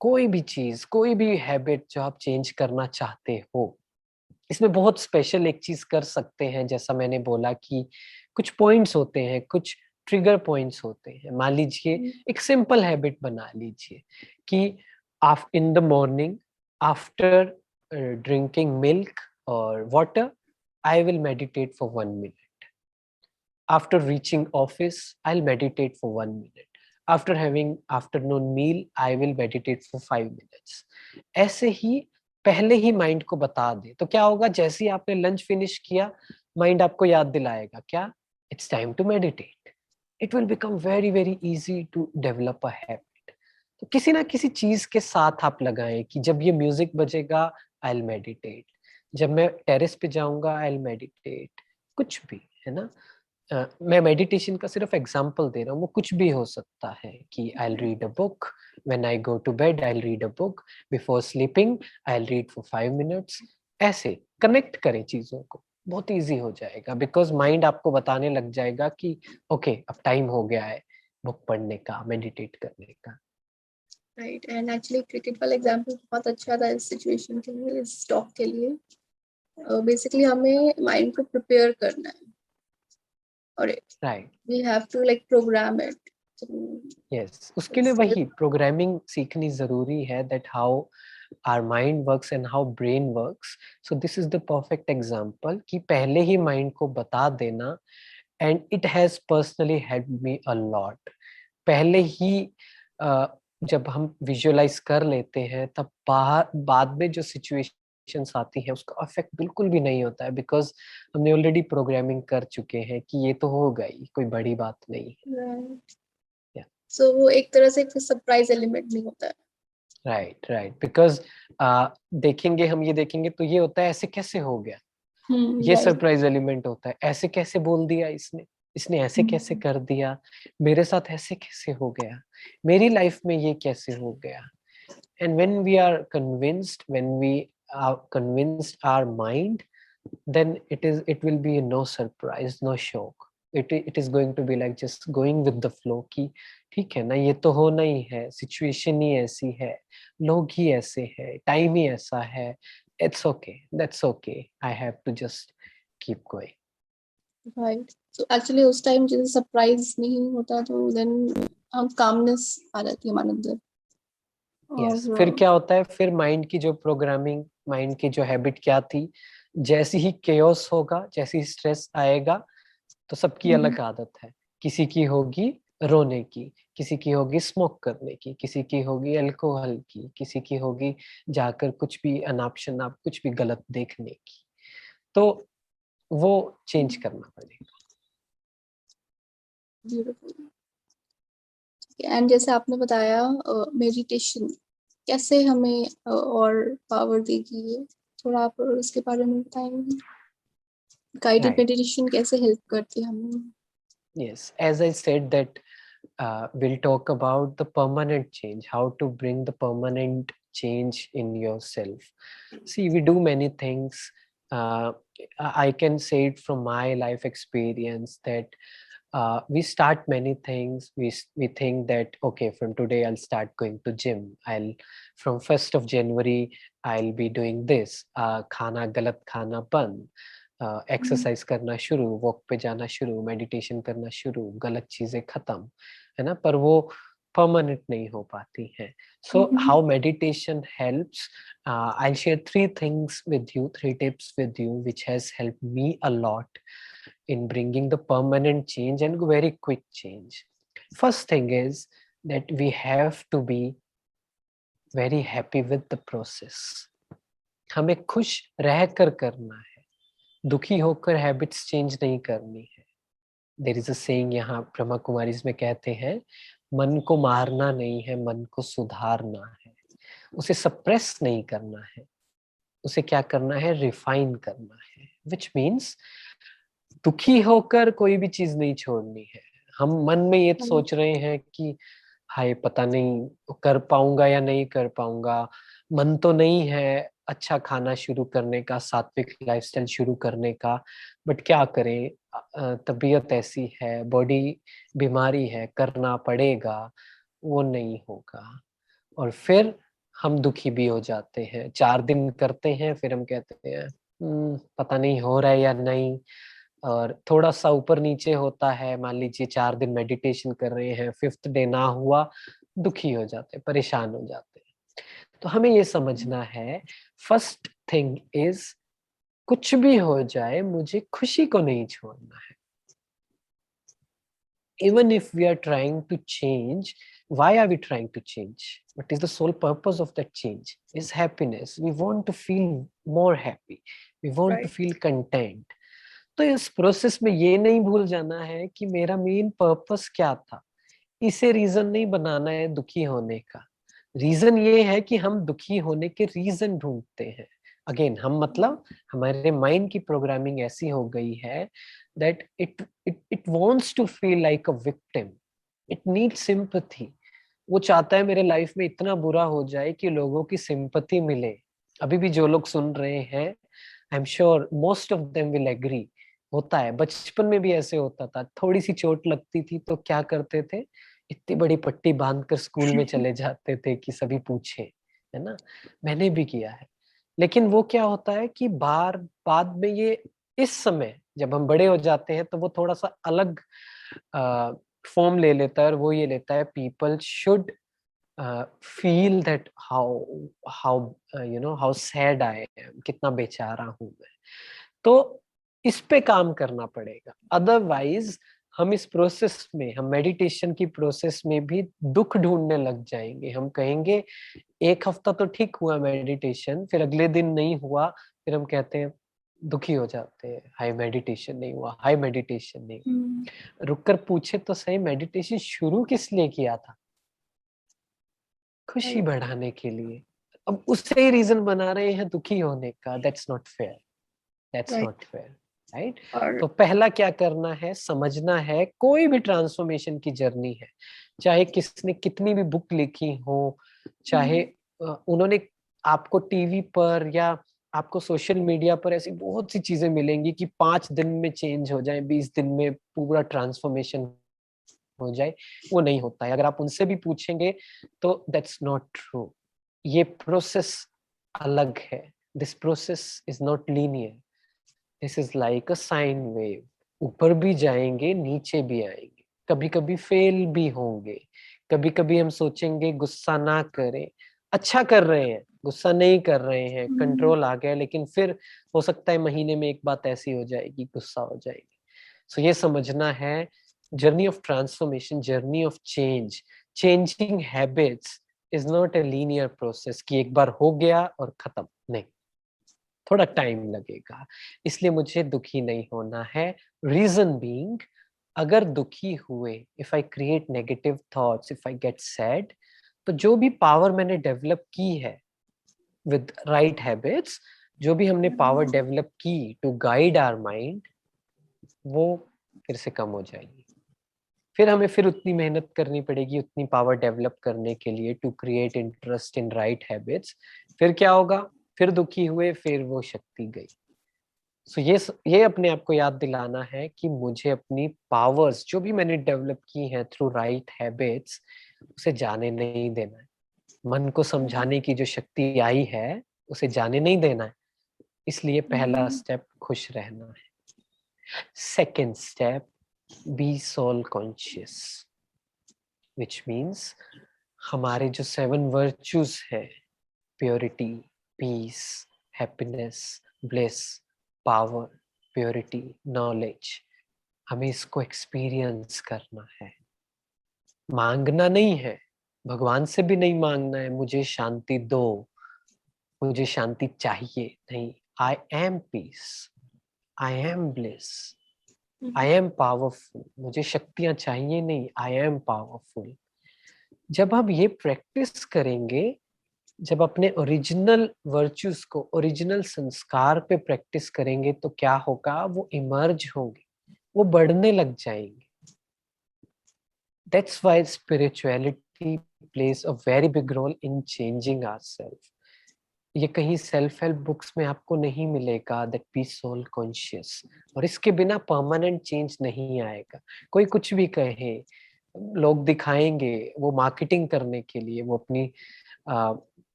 कोई भी चीज, कोई भी हैबिट जो आप चेंज करना चाहते हो, इसमें बहुत स्पेशल एक चीज कर सकते हैं. जैसा मैंने बोला कि कुछ पॉइंट्स होते हैं, कुछ ट्रिगर पॉइंट्स होते हैं. मान लीजिए एक सिंपल हैबिट बना लीजिए कि in the morning after drinking milk और water, I will meditate for 1 minute. After reaching office, I'll meditate for 1 minute. After having afternoon meal, I will meditate for 5 minutes. ऐसे ही पहले ही माइंड को बता दे, तो क्या होगा, जैसे ही आपने लंच फिनिश किया, माइंड आपको याद दिलाएगा क्या, it's time to meditate. It will become very very easy to develop a habit. तो किसी ना किसी चीज के साथ आप लगाएं कि जब ये म्यूजिक बजेगा, आई विल मेडिटेट, जब मैं टेरेस पे जाऊंगा, आई विल मेडिटेट. कुछ भी, है ना. मैं मेडिटेशन का सिर्फ एग्जांपल दे रहा हूँ, वो कुछ भी हो सकता है कि I read a book, when I go to bed I read a book, before sleeping I read for 5 minutes. ऐसे कनेक्ट करें चीजों को, बहुत इजी हो जाएगा, बिकॉज माइंड आपको बताने लग जाएगा कि ओके अब टाइम हो गया है बुक पढ़ने का, मेडिटेट करने का. राइट. एंड एक्चुअली क्रिकेट वाला एग्जांपल बहुत अच्छा था इस सिचुएशन के लिए, इस टॉक के लिए. बेसिकली हमें माइंड को प्रिपेयर करना है और right. We have to like program it. Yes, उसके लिए वही प्रोग्रामिंग सीखनी जरूरी है, that how our mind works and how brain works. So this is the perfect example कि पहले ही mind को बता देना, and it has personally helped me a lot. पहले ही जब हम विजुअलाइज कर लेते हैं, तब बाद में जो सिचुएशंस आती है उसका इफेक्ट बिल्कुल भी नहीं होता है, बिकॉज हमने ऑलरेडी प्रोग्रामिंग कर चुके हैं कि ये तो होगा ही, कोई बड़ी बात नहीं है. सो वो एक तरह से सरप्राइज एलिमेंट नहीं होता है. राइट. बिकॉज देखेंगे, हम ये देखेंगे तो ये होता है ऐसे कैसे हो गया, ये सरप्राइज एलिमेंट होता है, ऐसे कैसे बोल दिया इसने ऐसे कैसे कर दिया, मेरे साथ ऐसे कैसे हो गया, मेरी लाइफ में ये कैसे हो गया. And when we are convinced, when we are convinced our mind, then it will be no surprise, no shock. It is going to be like just going with the flow कि ठीक है ना, ये तो होना ही है, सिचुएशन ही ऐसी है, लोग ही ऐसे हैं, टाइम ही ऐसा है, it's okay, that's okay, I have to just keep going. Right. So actually उस टाइम जैसे सरप्राइज नहीं होता तो देन हम कामनेस आ जाती है हमारे अंदर. Yes, फिर क्या होता है, फिर माइंड की जो प्रोग्रामिंग, माइंड की जो हैबिट क्या थी, जैसे ही केओस होगा, जैसे ही स्ट्रेस आएगा, तो सबकी अलग आदत है. किसी की होगी रोने की, किसी की होगी स्मोक करने की, किसी की होगी अल्कोहल की, किसी की होगी जाकर कुछ भी अनाप शनाप कुछ भी गलत देखने की. तो वो चेंज करना पड़ेगा. ब्यूटीफुल. एंड जैसे आपने बताया मेडिटेशन कैसे हमें और पावर देगी, ये थोड़ा आप उसके बारे में बताएंगे. Guided Right. मेडिटेशन कैसे हेल्प करती है हमें? Yes, as I said that we'll talk about the permanent change, how to bring the permanent change in yourself. See, we do many things. uh, I can say it from my life experience that we start many things. We think that okay, from today I'll start going to gym. I'll from 1st of January I'll be doing this. खाना गलत खाना बंद, exercise करना शुरू, walk पे जाना शुरू, meditation करना शुरू, गलत चीजें खत्म, है ना? पर वो परमानेंट नहीं हो पाती हैं. So how meditation helps? I'll share three things with you, three tips with you, which has helped me a lot in bringing the permanent change and very quick change. First thing is that we have to be very happy with the process. हमें खुश रहकर करना है, दुखी होकर habits change नहीं करनी है. देयर इज अ सेइंग यहाँ ब्रह्मा कुमारीज में कहते हैं, मन को मारना नहीं है, मन को सुधारना है. उसे सप्रेस नहीं करना है, उसे क्या करना है? रिफाइन करना है. विच मीन्स दुखी होकर कोई भी चीज नहीं छोड़नी है. हम मन में ये सोच रहे हैं कि हाय पता नहीं कर पाऊंगा या नहीं कर पाऊंगा, मन तो नहीं है अच्छा खाना शुरू करने का, सात्विक लाइफस्टाइल शुरू करने का, बट क्या करें, तबीयत ऐसी है, बॉडी बीमारी है, करना पड़ेगा, वो नहीं होगा. और फिर हम दुखी भी हो जाते हैं. 4 दिन करते हैं, फिर हम कहते हैं पता नहीं हो रहा है या नहीं. और थोड़ा सा ऊपर नीचे होता है, मान लीजिए 4 दिन मेडिटेशन कर रहे हैं, 5th डे ना हुआ, दुखी हो जाते हैं, परेशान हो जाते हैं. तो हमें ये समझना है, फर्स्ट थिंग इज कुछ भी हो जाए मुझे खुशी को नहीं छोड़ना है. Even if we are trying to change, why are we trying to change? What is the sole purpose of that change? Is happiness. We want to feel more happy. We want to feel content. तो इस process में ये नहीं भूल जाना है कि मेरा मेन पर्पस क्या था. इसे रीजन नहीं बनाना है दुखी होने का. रीजन ये है कि हम दुखी होने के रीजन ढूंढते हैं. अगेन हम मतलब हमारे माइंड की प्रोग्रामिंग ऐसी हो गई है that it wants to feel like a victim. It needs sympathy. वो चाहता है मेरे लाइफ में इतना बुरा हो जाए कि लोगों की सिंपैथी मिले. अभी भी जो लोग सुन रहे हैं, I am sure most of them will agree. होता है, बचपन में भी ऐसे होता था. थोड़ी सी चोट लगती थी तो क्या करते थे, इतनी बड़ी पट्टी बांधकर स्कूल में चले जाते थे कि सभी पूछे, है ना? मैंने भी किया है. लेकिन वो क्या होता है कि बाद में ये, इस समय जब हम बड़े हो जाते हैं तो वो थोड़ा सा अलग फॉर्म ले लेता है. और वो ये लेता है, people should feel that how how how sad I am, कितना बेचारा हूं मैं. तो इस पे काम करना पड़ेगा. अदरवाइज हम इस प्रोसेस में, हम मेडिटेशन की प्रोसेस में भी दुख ढूंढने लग जाएंगे. हम कहेंगे एक हफ्ता तो ठीक हुआ मेडिटेशन, फिर अगले दिन नहीं हुआ, फिर हम कहते हैं, दुखी हो जाते हैं, हाई मेडिटेशन नहीं हुआ, हाई मेडिटेशन नहीं हुआ. रुक कर पूछे तो सही, मेडिटेशन शुरू किस लिए किया था? खुशी बढ़ाने के लिए. अब उससे ही रीजन बना रहे हैं दुखी होने का. That's not fair. That's not fair, right? तो पहला क्या करना है, समझना है कोई भी ट्रांसफॉर्मेशन की जर्नी है, चाहे किसने कितनी भी बुक लिखी हो, चाहे उन्होंने आपको टीवी पर या आपको सोशल मीडिया पर ऐसी बहुत सी चीजें मिलेंगी कि 5 दिन में चेंज हो जाए, 20 दिन में पूरा ट्रांसफॉर्मेशन हो जाए. वो नहीं होता है. अगर आप उनसे भी पूछेंगे तो दैट्स नॉट ट्रू. ये प्रोसेस अलग है. This process is not linear. This is like a sine wave. ऊपर भी जाएंगे, नीचे भी आएंगे, कभी कभी फेल भी होंगे, कभी कभी हम सोचेंगे गुस्सा ना करें, अच्छा कर रहे हैं, गुस्सा नहीं कर रहे हैं, कंट्रोल आ गया, लेकिन फिर हो सकता है महीने में एक बात ऐसी हो जाएगी, गुस्सा हो जाएगी. सो ये समझना है, journey of transformation, journey of change, changing habits is not a linear process कि एक बार हो गया और खत्म. नहीं, थोड़ा टाइम लगेगा. इसलिए मुझे दुखी नहीं होना है. रीजन बीइंग, अगर दुखी हुए, if I create negative thoughts, if I get sad, तो जो भी पावर मैंने डेवलप की है विद राइट हैबिट्स, जो भी हमने पावर डेवलप की टू गाइड आवर माइंड, वो फिर से कम हो जाएगी। फिर हमें फिर उतनी मेहनत करनी पड़ेगी उतनी पावर डेवलप करने के लिए to create interest in right habits. फिर क्या होगा? फिर दुखी हुए, फिर वो शक्ति गई। सो ये अपने आप को याद दिलाना है कि मुझे अपनी पावर्स जो भी मैंने डेवलप की हैं थ्रू राइट हैबिट्स, उसे जाने नहीं देना है। मन को समझाने की जो शक्ति आई है उसे जाने नहीं देना है। इसलिए पहला स्टेप खुश रहना है। Second step, be soul conscious, which means हमारे जो 7 वर्चूज है, purity, peace, happiness, bliss, power, purity, knowledge, हमें इसको एक्सपीरियंस करना है। मांगना नहीं है, भगवान से भी नहीं मांगना है मुझे शांति दो, मुझे शांति चाहिए, नहीं। I am peace, I am bliss, I am powerful, मुझे शक्तियां चाहिए नहीं, आई एम पावरफुल। जब हम ये प्रैक्टिस करेंगे, जब अपने ओरिजिनल वर्च्यूज को, ओरिजिनल संस्कार पे प्रैक्टिस करेंगे, तो क्या होगा? वो इमर्ज होंगे, वो बढ़ने लग जाएंगे। That's why spirituality plays a very big role in changing ourselves. ये कहीं सेल्फ हेल्प बुक्स में आपको नहीं मिलेगा, दैट पीस सोल कॉन्शियस। और इसके बिना परमानेंट चेंज नहीं आएगा। कोई कुछ भी कहे, लोग दिखाएंगे, वो मार्केटिंग करने के लिए, वो अपनी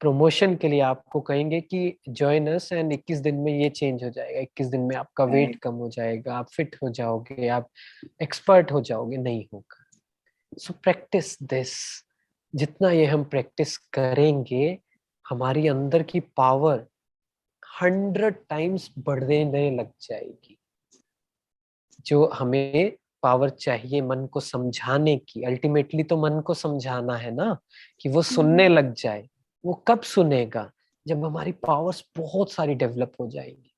प्रमोशन के लिए आपको कहेंगे कि जॉइन अस एंड 21 दिन में ये चेंज हो जाएगा, 21 दिन में आपका वेट कम हो जाएगा, आप फिट हो जाओगे, आप एक्सपर्ट हो जाओगे। नहीं होगा। So practice this. जितना ये हम प्रैक्टिस करेंगे, हमारी अंदर की पावर 100 टाइम्स बढ़ने लग जाएगी। जो हमें पावर चाहिए मन को समझाने की, अल्टीमेटली तो मन को समझाना है ना, कि वो सुनने लग जाए। वो कब सुनेगा? जब हमारी पावर्स बहुत सारी डेवलप हो जाएंगी।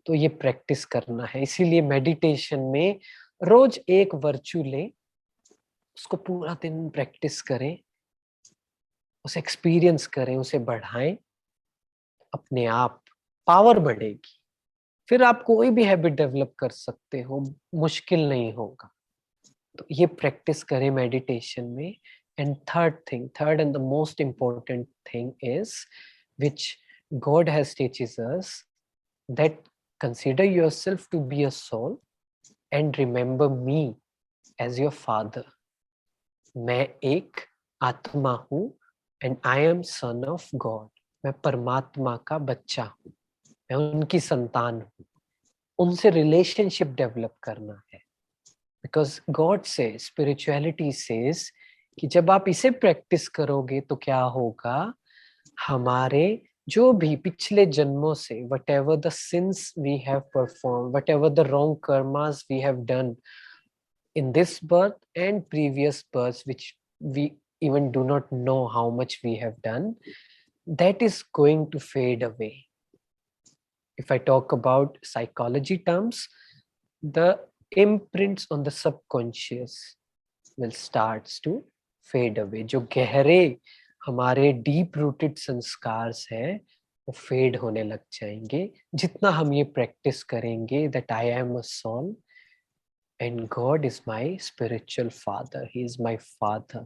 तो ये प्रैक्टिस करना है। इसीलिए मेडिटेशन में रोज एक वर्चू ले, उसको पूरा दिन प्रैक्टिस करें, उसे एक्सपीरियंस करें, उसे बढ़ाएं। अपने आप पावर बढ़ेगी। फिर आप कोई भी हैबिट डेवलप कर सकते हो, मुश्किल नहीं होगा। तो ये प्रैक्टिस करें मेडिटेशन में। And third and the most important thing is which God has teaches us, that consider yourself to be a soul and remember me as your father. मैं एक आत्मा हूँ and I am son of God. मैं परमात्मा का बच्चा हूँ, मैं उनकी संतान हूँ। उनसे रिलेशनशिप डेवलप करना है। बिकॉज गॉड से, स्पिरिचुअलिटी सेज कि जब आप इसे प्रैक्टिस करोगे तो क्या होगा? हमारे जो भी पिछले जन्मों से, whatever the sins we have perform, whatever the wrong karmas we have done in this birth and previous births, which we even do not know how much we have done, that is going to fade away. If I talk about psychology terms, the imprints on the subconscious will starts to fade away. जो गहरे हमारे deep rooted संस्कार है, वो fade होने लग जाएंगे जितना हम ये प्रैक्टिस करेंगे, that I am a soul and God is my spiritual father. He is my father.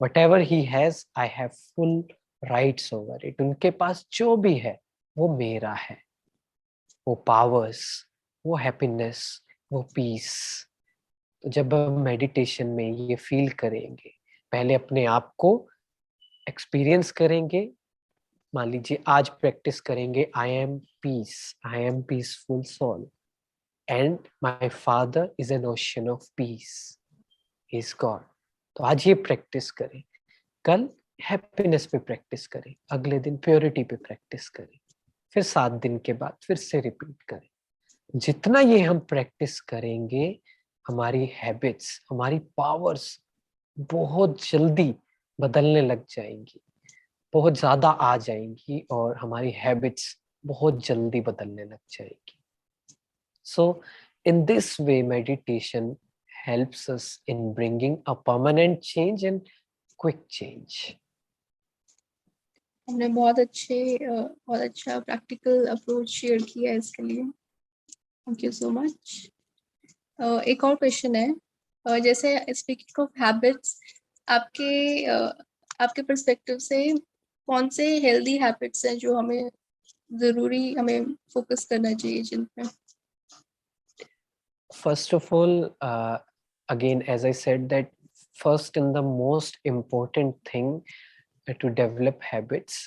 Whatever he has, I have full rights over it. उनके पास जो भी है वो मेरा है। वो पावर्स, वो हैप्पीनेस, वो पीस। तो जब हम मेडिटेशन में ये फील करेंगे, पहले अपने आप को एक्सपीरियंस करेंगे। मान लीजिए आज प्रैक्टिस करेंगे, I am peace, I am peaceful soul and my father is an ocean of peace. He is God. तो आज ये प्रैक्टिस करें, कल हैप्पीनेस पे प्रैक्टिस करें, अगले दिन प्योरिटी पे प्रैक्टिस करें, फिर 7 दिन के बाद फिर से रिपीट करें। जितना ये हम प्रैक्टिस करेंगे, हमारी हैबिट्स, हमारी पावर्स बहुत जल्दी बदलने लग जाएंगी, बहुत ज्यादा आ जाएंगी, और हमारी हैबिट्स बहुत जल्दी बदलने लग जाएगी। So, in this way, meditation helps us in bringing a permanent change and quick change. हमने बहुत अच्छा प्रैक्टिकल अप्रोच शेयर किया है इसके लिए, थैंक यू सो मच। एक और क्वेश्चन है, जैसे स्पीकिंग ऑफ हैबिट्स, आपके आपके पर्सपेक्टिव से कौन से हेल्दी हैबिट्स हैं जो हमें फोकस करना चाहिए जिन पे? First of all, again, as I said, that first and the most important thing to develop habits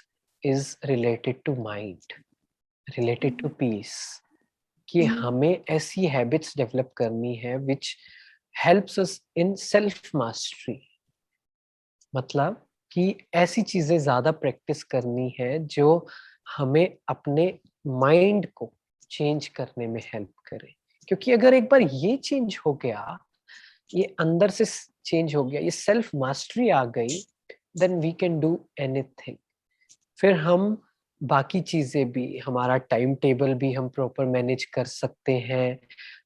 is related to mind, related to peace. कि हमें ऐसी हैबिट्स डेवलप करनी है which helps us in self mastery, मतलब कि ऐसी चीजें ज्यादा प्रैक्टिस करनी है जो हमें अपने माइंड को चेंज करने में हेल्प करे। क्योंकि अगर एक बार ये चेंज हो गया, ये अंदर से चेंज हो गया, ये सेल्फ मास्टरी आ गई, then we can do anything. फिर हम बाकी चीजें भी, हमारा टाइम टेबल भी हम प्रॉपर मैनेज कर सकते हैं,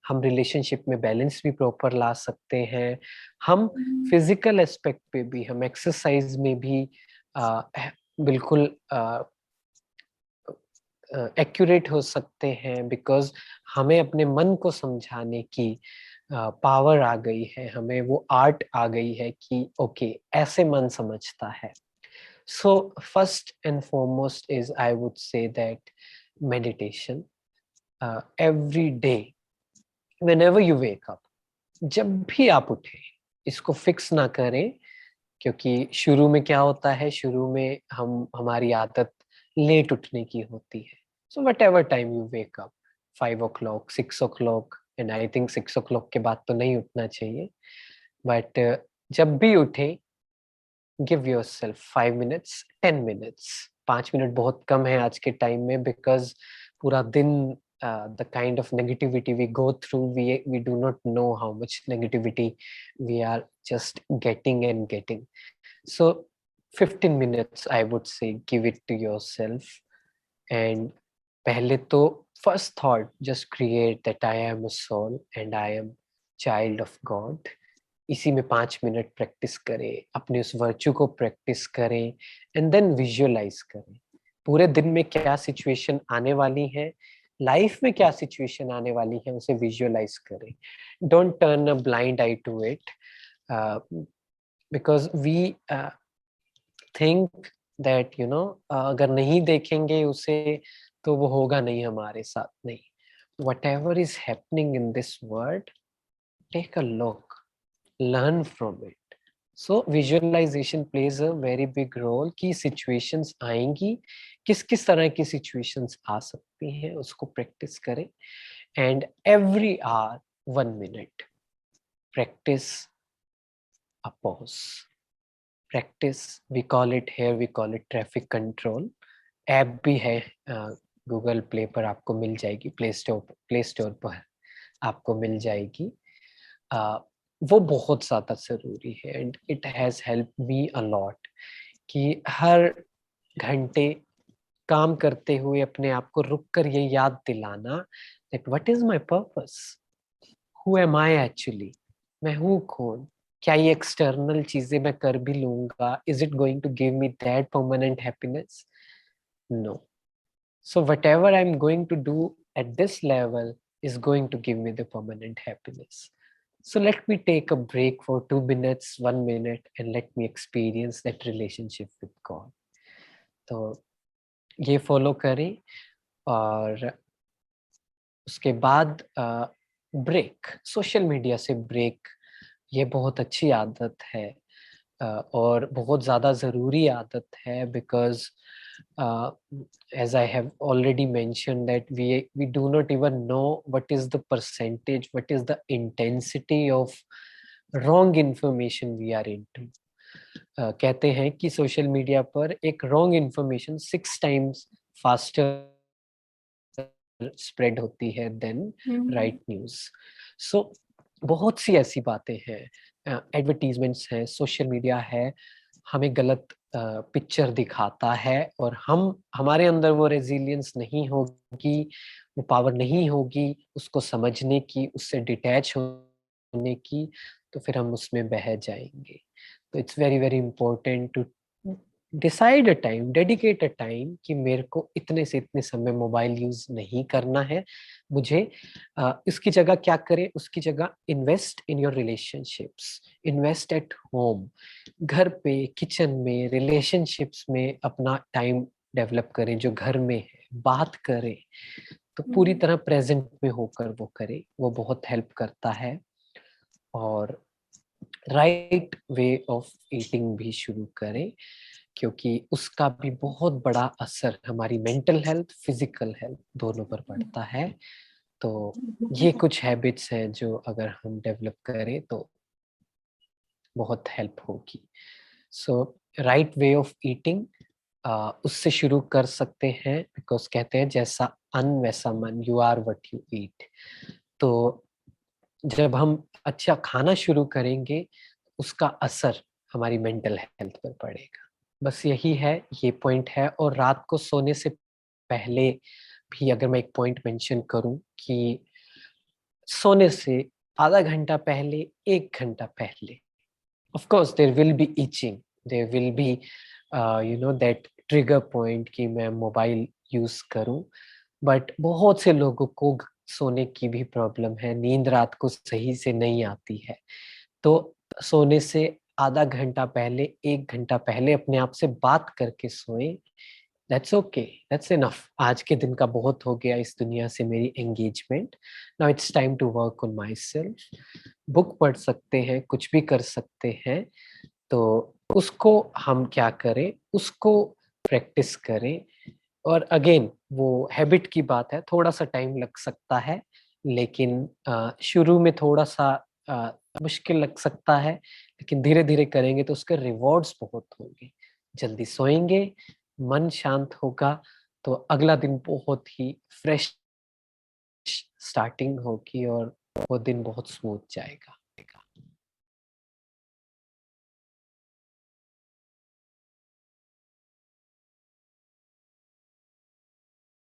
हम रिलेशनशिप में बैलेंस भी प्रॉपर ला सकते हैं, हम फिजिकल एस्पेक्ट पे भी, हम एक्सरसाइज में भी बिल्कुल एक्यूरेट हो सकते हैं, बिकॉज हमें अपने मन को समझाने की पावर आ गई है, हमें वो आर्ट आ गई है कि ओके ऐसे मन समझता है। So first and foremost is, I would say, that meditation. Every day, whenever you wake up, जब भी आप उठे, इसको फिक्स ना करें, क्योंकि शुरू में क्या होता है, शुरू में हमारी आदत लेट उठने की होती है। So whatever time you wake up, 5 o'clock, 6 o'clock, and I think 6 o'clock के बाद तो नहीं उठना चाहिए, but जब भी उठे, give yourself 5 minutes, 10 minutes. 5 minute बहुत कम है आज के टाइम में, बिकॉज पूरा दिन the kind of negativity we go through, we do not know how much negativity we are just getting. So 15 minutes, I would say, give it to yourself. And पहले तो first thought, just create that I am a soul and I am child of God. इसी में 5 minute practice करें, अपने उस virtue को practice करें, and then visualise करें पूरे दिन में क्या सिचुएशन आने वाली है, लाइफ में क्या सिचुएशन आने वाली है, उसे विजुअलाइज करें। Don't turn a blind eye to it, because we think that अगर नहीं देखेंगे उसे तो वो होगा नहीं हमारे साथ। नहीं, whatever is happening in this world, take a look, learn from it. So visualization plays a very big role कि situations आएंगी, किस किस तरह की situations आ सकती हैं, उसको practice करें। And every hour 1 minute practice a pause, practice, we call it here, we call it traffic control। App भी है, गूगल प्ले पर आपको मिल जाएगी, प्ले स्टोर पर आपको मिल जाएगी। वो बहुत ज़्यादा ज़रूरी है, and it has help me a lot कि हर घंटे काम करते हुए अपने आप को रुक कर ये याद दिलाना that what is my purpose, who am I actually, मैं हूँ कौन, क्या ये एक्सटर्नल चीजें मैं कर भी लूंगा, is it going to give me that permanent happiness? No. So whatever I'm going to do at this level is going to give me the permanent happiness. So let me take a break for 2 minutes, 1 minute, and let me experience that relationship with God. तो ये follow करें, और उसके बाद break, social media से break, ये बहुत अच्छी आदत है, और बहुत ज़्यादा ज़रूरी आदत है, because as I have already mentioned that we do not even know what is the percentage, what is the intensity of wrong information we are into। कहते हैं कि सोशल मीडिया पर एक wrong information 6 times faster spread होती है then right news. सो बहुत सी ऐसी बातें हैं, एडवर्टीजमेंट्स हैं, सोशल मीडिया है, हमें गलत पिक्चर दिखाता है, और हमारे अंदर वो रेजिलियंस नहीं होगी, वो पावर नहीं होगी उसको समझने की, उससे डिटैच होने की, तो फिर हम उसमें बह जाएंगे। तो it's very very important to decide a time, dedicate a time कि मेरे को इतने से इतने समय मोबाइल यूज नहीं करना है। मुझे इसकी जगह क्या करें, उसकी जगह invest in your relationships, invest at home, घर पे, किचन में, रिलेशनशिप्स में अपना टाइम डेवलप करें, जो घर में है बात करें, तो पूरी तरह प्रेजेंट में होकर वो करें, वो बहुत हेल्प करता है। और राइट वे ऑफ ईटिंग भी शुरू करें, क्योंकि उसका भी बहुत बड़ा असर हमारी मेंटल हेल्थ, फिजिकल हेल्थ दोनों पर पड़ता है। तो ये कुछ हैबिट्स हैं जो अगर हम डेवलप करें तो बहुत हेल्प होगी। सो राइट वे ऑफ ईटिंग, उससे शुरू कर सकते हैं, बिकॉज कहते हैं जैसा अन्न वैसा मन, you are what you eat. तो जब हम अच्छा खाना शुरू करेंगे, उसका असर हमारी मेंटल हेल्थ पर पड़ेगा। बस यही है, ये पॉइंट है। और रात को सोने से पहले भी अगर मैं एक पॉइंट मेंशन करूं कि सोने से आधा घंटा पहले, 1 घंटा पहले, of course there will be itching, there will be that trigger point कि मैं मोबाइल यूज करूं। बट बहुत से लोगों को सोने की भी प्रॉब्लम है, नींद रात को सही से नहीं आती है। तो सोने से आधा घंटा पहले, 1 घंटा पहले अपने आप से बात करके सोएं। That's okay, that's enough. आज के दिन का बहुत हो गया इस दुनिया से मेरी engagement, now it's time to work on myself. Book पढ़ सकते हैं, कुछ भी कर सकते हैं, तो उसको हम क्या करें, उसको प्रैक्टिस करें। और अगेन वो हैबिट की बात है, थोड़ा सा टाइम लग सकता है, लेकिन शुरू में थोड़ा सा मुश्किल लग सकता है, लेकिन धीरे धीरे करेंगे तो उसके रिवॉर्ड्स बहुत होंगे। जल्दी सोएंगे, मन शांत होगा, तो अगला दिन बहुत ही फ्रेश स्टार्टिंग होगी और वो दिन बहुत स्मूथ जाएगा।